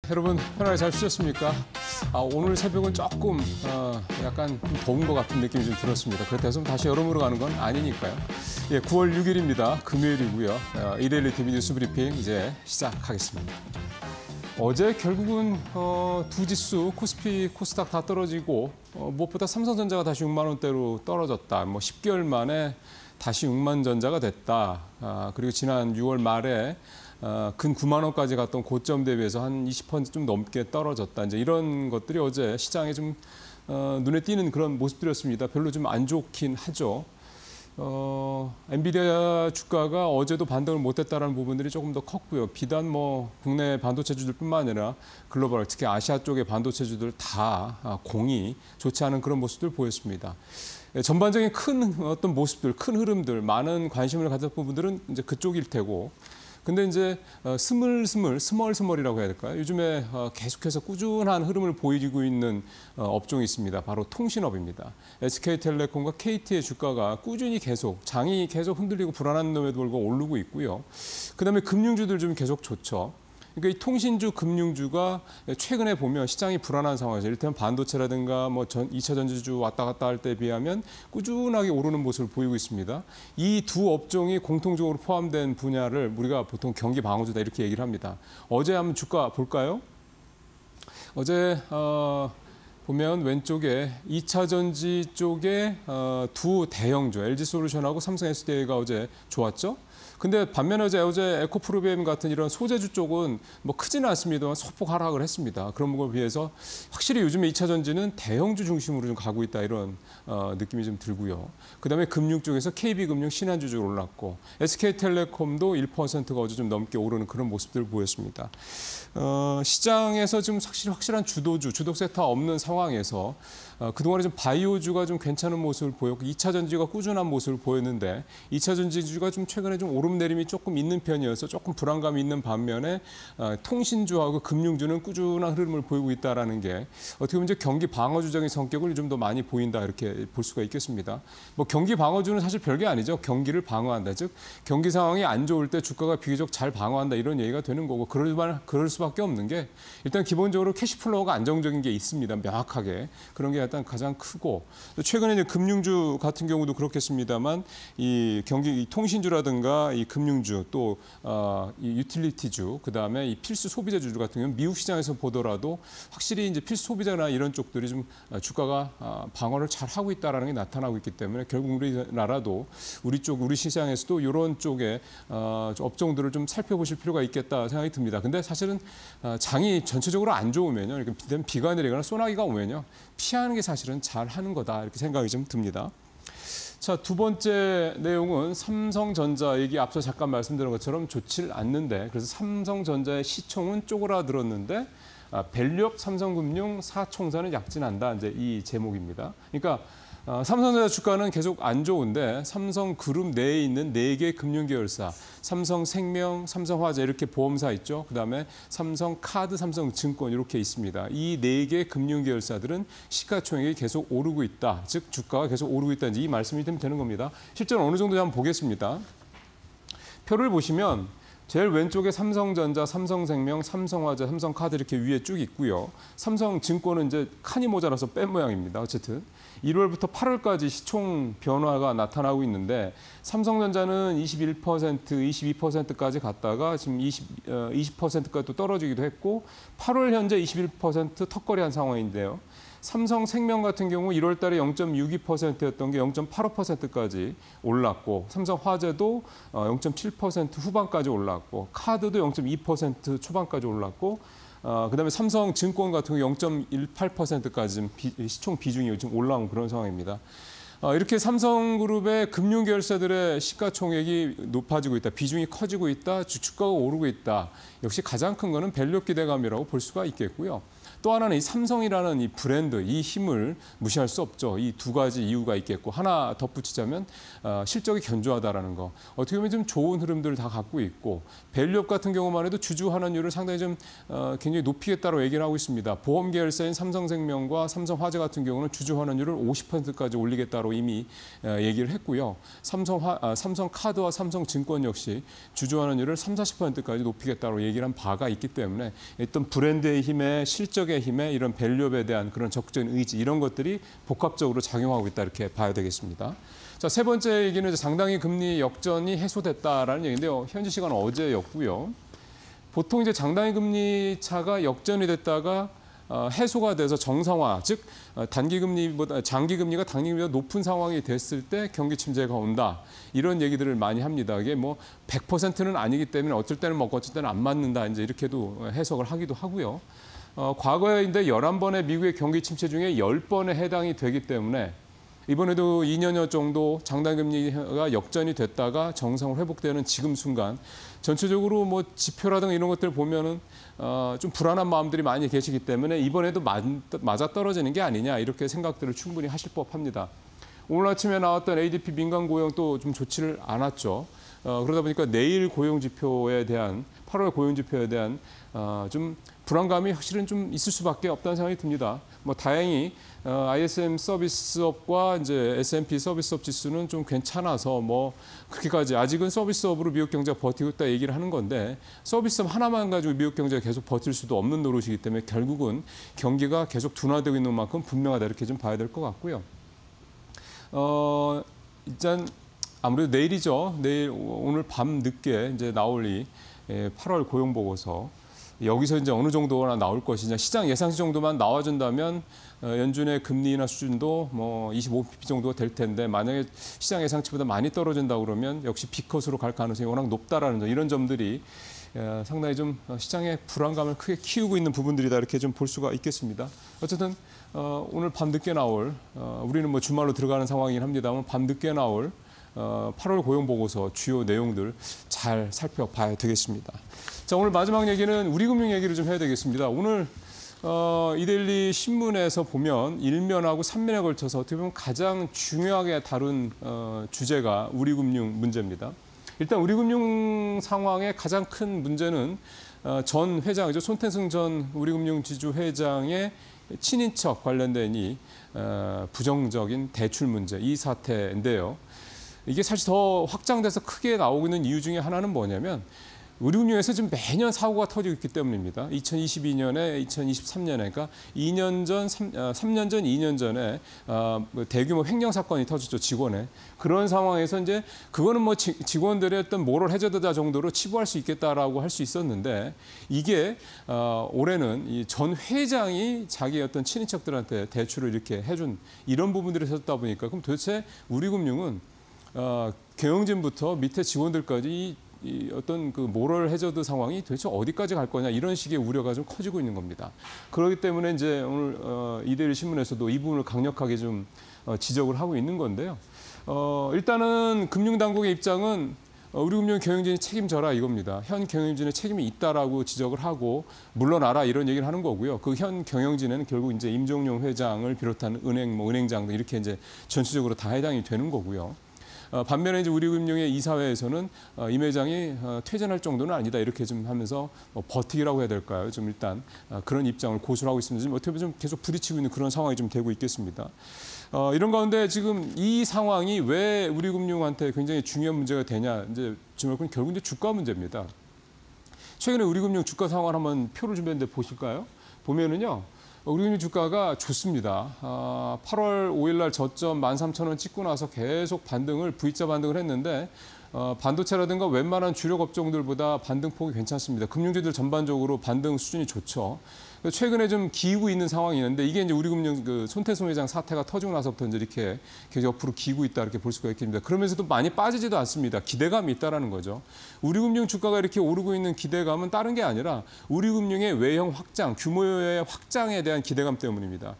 여러분 편하게 잘 쉬셨습니까? 오늘 새벽은 조금 약간 더운 것 같은 느낌이 좀 들었습니다. 그렇다고 해서 다시 여름으로 가는 건 아니니까요. 예, 9월 6일입니다. 금요일이고요. 이데일리 TV 뉴스 브리핑 이제 시작하겠습니다. 어제 결국은 두 지수 코스피, 코스닥 다 떨어지고 무엇보다 삼성전자가 다시 6만 원대로 떨어졌다. 10개월 만에 다시 6만 전자가 됐다. 그리고 지난 6월 말에 근 9만 원까지 갔던 고점 대비해서 한 20% 좀 넘게 떨어졌다. 이제 이런 것들이 어제 시장에 좀 눈에 띄는 그런 모습들이었습니다. 별로 좀 안 좋긴 하죠. 엔비디아 주가가 어제도 반등을 못했다는 부분들이 조금 더 컸고요. 비단 국내 반도체주들뿐만 아니라 글로벌, 특히 아시아 쪽의 반도체주들 다 공이 좋지 않은 그런 모습들 보였습니다. 전반적인 큰 어떤 모습들, 큰 흐름들, 많은 관심을 가졌던 부분들은 이제 그쪽일 테고. 근데 이제 스멀스멀이라고 해야 될까요? 요즘에 계속해서 꾸준한 흐름을 보이고 있는 업종이 있습니다. 바로 통신업입니다. SK텔레콤과 KT의 주가가 꾸준히 장이 계속 흔들리고 불안함에도 불구하고 오르고 있고요. 그다음에 금융주들 좀 계속 좋죠. 그러니까 이 통신주, 금융주가 최근에 보면 시장이 불안한 상황에서 이를테면 반도체라든가 2차 전지주 왔다 갔다 할 때에 비하면 꾸준하게 오르는 모습을 보이고 있습니다. 이 두 업종이 공통적으로 포함된 분야를 우리가 보통 경기 방어주다 이렇게 얘기를 합니다. 어제 한번 주가 볼까요? 어제 보면 왼쪽에 2차 전지 쪽에 두 대형주 LG솔루션하고 삼성 SDI가 어제 좋았죠. 근데 반면에 어제 에코프로비엠 같은 이런 소재주 쪽은 크지는 않습니다만 소폭 하락을 했습니다. 그런 거에 비해서 확실히 요즘에 2차 전지는 대형주 중심으로 좀 가고 있다 이런 느낌이 좀 들고요. 그다음에 금융 쪽에서 KB금융, 신한주주 올랐고 SK텔레콤도 1%가 어제 좀 넘게 오르는 그런 모습들을 보였습니다. 시장에서 지금 확실한 주도 섹터 없는 상황에서 그동안에 좀 바이오주가 좀 괜찮은 모습을 보였고 2차 전지가 꾸준한 모습을 보였는데 2차 전지주가 좀 최근에 좀 오름내림이 조금 있는 편이어서 조금 불안감이 있는 반면에 통신주하고 금융주는 꾸준한 흐름을 보이고 있다는 게 어떻게 보면 이제 경기 방어주적인 성격을 좀 더 많이 보인다 이렇게 볼 수가 있겠습니다. 경기 방어주는 사실 별게 아니죠. 경기를 방어한다. 즉 경기 상황이 안 좋을 때 주가가 비교적 잘 방어한다 이런 얘기가 되는 거고 그럴 수밖에 없는 게 일단 기본적으로 캐시플로우가 안정적인 게 있습니다. 명확하게. 그런 게 일단 가장 크고 최근에 이제 금융주 같은 경우도 그렇겠습니다만 이 통신주라든가 이 금융주 또 이 유틸리티주 그다음에 이 필수 소비자주 같은 경우는 미국 시장에서 보더라도 확실히 이제 필수 소비자나 이런 쪽들이 좀 주가가 방어를 잘 하고 있다라는 게 나타나고 있기 때문에 결국 우리나라도 우리 시장에서도 이런 쪽에 업종들을 좀 살펴보실 필요가 있겠다 생각이 듭니다. 근데 사실은 장이 전체적으로 안 좋으면요, 이렇게 비가 내리거나 소나기가 오면요, 피하는 게 사실은 잘 하는 거다 이렇게 생각이 좀 듭니다. 자, 두 번째 내용은 삼성전자 얘기 앞서 잠깐 말씀드린 것처럼 좋질 않는데 그래서 삼성전자의 시총은 쪼그라들었는데 밸류업 삼성금융 사총사는 약진한다 이제 이 제목입니다. 그러니까 삼성전자 주가는 계속 안 좋은데 삼성그룹 내에 있는 4개 금융계열사, 삼성생명, 삼성화재 이렇게 보험사 있죠. 그다음에 삼성카드, 삼성증권 이렇게 있습니다. 이 4개 금융계열사들은 시가총액이 계속 오르고 있다. 즉 주가가 계속 오르고 있다. 이 말씀이 되는 겁니다. 실제로 어느 정도 한번 보겠습니다. 표를 보시면 제일 왼쪽에 삼성전자, 삼성생명, 삼성화재, 삼성카드 이렇게 위에 쭉 있고요. 삼성증권은 이제 칸이 모자라서 뺀 모양입니다. 어쨌든 1월부터 8월까지 시총 변화가 나타나고 있는데 삼성전자는 21%, 22%까지 갔다가 지금 20%까지 또 떨어지기도 했고 8월 현재 21% 턱걸이한 상황인데요. 삼성생명 같은 경우 1월 달에 0.62%였던 게 0.85%까지 올랐고 삼성화재도 0.7% 후반까지 올랐고 카드도 0.2% 초반까지 올랐고 그다음에 삼성증권 같은 경우 0.18%까지 지금 시총 비중이 지금 올라온 그런 상황입니다. 이렇게 삼성그룹의 금융계열사들의 시가총액이 높아지고 있다, 비중이 커지고 있다, 주가가 오르고 있다. 역시 가장 큰 거는 밸류 기대감이라고 볼 수가 있겠고요. 또 하나는 이 삼성이라는 이 브랜드, 이 힘을 무시할 수 없죠. 이 두 가지 이유가 있겠고 하나 덧붙이자면 실적이 견조하다라는 거. 어떻게 보면 좀 좋은 흐름들을 다 갖고 있고 밸류업 같은 경우만 해도 주주 환원율을 상당히 좀 굉장히 높이겠다고 얘기를 하고 있습니다. 보험 계열사인 삼성생명과 삼성화재 같은 경우는 주주 환원율을 50%까지 올리겠다고 이미 얘기를 했고요. 삼성카드와 삼성증권 역시 주주 환원율을 30~40%까지 높이겠다고 얘기를 한 바가 있기 때문에 어떤 브랜드의 힘에 실적의 힘에 이런 밸류업에 대한 그런 적극적인 의지 이런 것들이 복합적으로 작용하고 있다 이렇게 봐야 되겠습니다. 자, 세 번째 얘기는 이제 장단기 금리 역전이 해소됐다라는 얘기인데요. 현지 시간 어제였고요. 보통 이제 장단기 금리 차가 역전이 됐다가 해소가 돼서 정상화, 즉 단기금리보다 장기금리가 단기금리보다 높은 상황이 됐을 때 경기 침체가 온다. 이런 얘기들을 많이 합니다. 이게 뭐 100%는 아니기 때문에 어쩔 때는 먹고 어쩔 때는 안 맞는다. 이제 이렇게도 해석을 하기도 하고요. 과거에 이제 11번의 미국의 경기 침체 중에 10번에 해당이 되기 때문에 이번에도 2년여 정도 장단금리가 역전이 됐다가 정상으로 회복되는 지금 순간 전체적으로 뭐 지표라든가 이런 것들 보면은 좀 불안한 마음들이 많이 계시기 때문에 이번에도 맞아떨어지는 게 아니냐 이렇게 생각들을 충분히 하실 법합니다. 오늘 아침에 나왔던 ADP 민간 고용도 좀 좋지를 않았죠. 그러다 보니까 내일 고용지표에 대한 8월 고용지표에 대한 좀 불안감이 확실히 좀 있을 수밖에 없다는 생각이 듭니다. 뭐 다행히 ISM 서비스업과 이제 S&P 서비스업 지수는 좀 괜찮아서 뭐 그렇게까지 아직은 서비스업으로 미국 경제가 버티고 있다 얘기를 하는 건데 서비스업 하나만 가지고 미국 경제가 계속 버틸 수도 없는 노릇이기 때문에 결국은 경기가 계속 둔화되고 있는 만큼 분명하다 이렇게 좀 봐야 될 것 같고요. 일단 아무래도 내일이죠. 내일 오늘 밤 늦게 이제 나올 이 8월 고용 보고서 여기서 이제 어느 정도나 나올 것이냐 시장 예상치 정도만 나와준다면 연준의 금리나 수준도 뭐 25pp 정도가 될 텐데 만약에 시장 예상치보다 많이 떨어진다 그러면 역시 B컷으로 갈 가능성이 워낙 높다라는 점 이런 점들이 상당히 좀 시장의 불안감을 크게 키우고 있는 부분들이다 이렇게 좀 볼 수가 있겠습니다. 어쨌든 오늘 밤 늦게 나올 우리는 뭐 주말로 들어가는 상황이긴 합니다만 밤 늦게 나올 8월 고용 보고서 주요 내용들 잘 살펴봐야 되겠습니다. 자, 오늘 마지막 얘기는 우리금융 얘기를 좀 해야 되겠습니다. 오늘 이데일리 신문에서 보면 1면하고 3면에 걸쳐서 어떻게 보면 가장 중요하게 다룬 주제가 우리금융 문제입니다. 일단 우리금융 상황의 가장 큰 문제는 전 회장이죠. 손태승 전 우리금융지주 회장의 친인척 관련된 이 부정적인 대출 문제, 이 사태인데요. 이게 사실 더 확장돼서 크게 나오고 있는 이유 중에 하나는 뭐냐면 우리금융에서 지금 매년 사고가 터지고 있기 때문입니다. 2022년에 2023년에 그러니까 2년 전, 3년 전, 2년 전에 대규모 횡령 사건이 터졌죠. 직원에. 그런 상황에서 이제 그거는 뭐 직원들의 어떤 모럴 해저드다 정도로 치부할 수 있겠다라고 할 수 있었는데 이게 올해는 이 전 회장이 자기 어떤 친인척들한테 대출을 이렇게 해준 이런 부분들이 있었다 보니까 그럼 도대체 우리금융은 경영진부터 밑에 직원들까지 이 어떤 그 모럴 해저드 상황이 도대체 어디까지 갈 거냐 이런 식의 우려가 좀 커지고 있는 겁니다. 그렇기 때문에 이제 오늘 이데일리 신문에서도 이 부분을 강력하게 좀 지적을 하고 있는 건데요. 일단은 금융당국의 입장은 우리금융 경영진이 책임져라 이겁니다. 현 경영진의 책임이 있다라고 지적을 하고 물러나라 이런 얘기를 하는 거고요. 그 현 경영진에는 결국 이제 임종용 회장을 비롯한 은행, 뭐 은행장 등 이렇게 이제 전체적으로 다 해당이 되는 거고요. 반면에 이제 우리금융의 이사회에서는 임 회장이 퇴진할 정도는 아니다 이렇게 좀 하면서 뭐 버티기라고 해야 될까요? 좀 일단 그런 입장을 고수를 하고 있습니다. 지금 어떻게 보면 좀 계속 부딪히고 있는 그런 상황이 좀 되고 있겠습니다. 이런 가운데 지금 이 상황이 왜 우리금융한테 굉장히 중요한 문제가 되냐? 이제 지금 결국 이제 주가 문제입니다. 최근에 우리금융 주가 상황을 한번 표를 준비했는데 보실까요? 보면은요. 우리금융 주가가 좋습니다. 8월 5일 날 저점 13,000원 찍고 나서 계속 반등을 V자 반등을 했는데 반도체라든가 웬만한 주력 업종들보다 반등폭이 괜찮습니다. 금융주들 전반적으로 반등 수준이 좋죠. 최근에 좀 기우고 있는 상황이 있는데 이게 이제 우리금융 그 손태승 회장 사태가 터지고 나서부터 이제 이렇게 계속 옆으로 기우고 있다 이렇게 볼 수가 있겠습니다. 그러면서도 많이 빠지지도 않습니다. 기대감이 있다라는 거죠. 우리금융 주가가 이렇게 오르고 있는 기대감은 다른 게 아니라 우리금융의 외형 확장, 규모의 확장에 대한 기대감 때문입니다.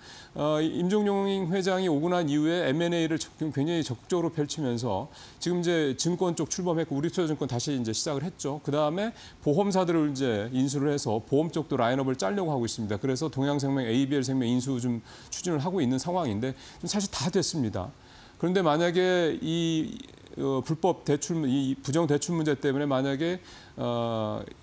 임종용 회장이 오고 난 이후에 M&A를 굉장히 적극적으로 펼치면서 지금 이제 증권 쪽 출범했고 우리투자증권 다시 이제 시작을 했죠. 그 다음에 보험사들을 이제 인수를 해서 보험 쪽도 라인업을 짜려고 하고 있습니다. 그래서 동양생명, ABL생명 인수 좀 추진을 하고 있는 상황인데 좀 사실 다 됐습니다. 그런데 만약에 이 불법 대출, 이 부정 대출 문제 때문에 만약에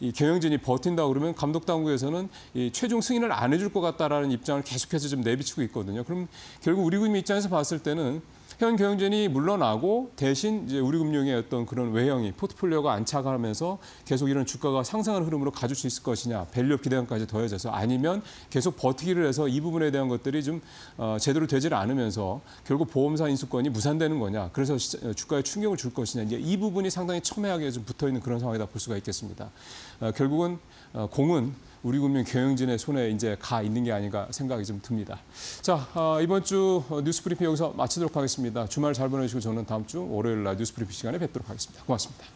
이 경영진이 버틴다 그러면 감독 당국에서는 이 최종 승인을 안 해줄 것 같다라는 입장을 계속해서 좀 내비치고 있거든요. 그럼 결국 우리금융 입장에서 봤을 때는 현 경영진이 물러나고 대신 이제 우리금융의 어떤 그런 외형이 포트폴리오가 안착하면서 계속 이런 주가가 상승하는 흐름으로 가줄 수 있을 것이냐, 밸류업 기대감까지 더해져서 아니면 계속 버티기를 해서 이 부분에 대한 것들이 좀 제대로 되지를 않으면서 결국 보험사 인수권이 무산되는 거냐, 그래서 주가에 충격을 줄 것이냐, 이제 이 부분이 상당히 첨예하게 좀 붙어 있는 그런 상황이다 볼 수가 있겠습니다. 결국은 공은 우리금융 경영진의 손에 이제 가 있는 게 아닌가 생각이 좀 듭니다. 자, 이번 주 뉴스브리핑 여기서 마치도록 하겠습니다. 주말 잘 보내시고 저는 다음 주 월요일 날 뉴스브리핑 시간에 뵙도록 하겠습니다. 고맙습니다.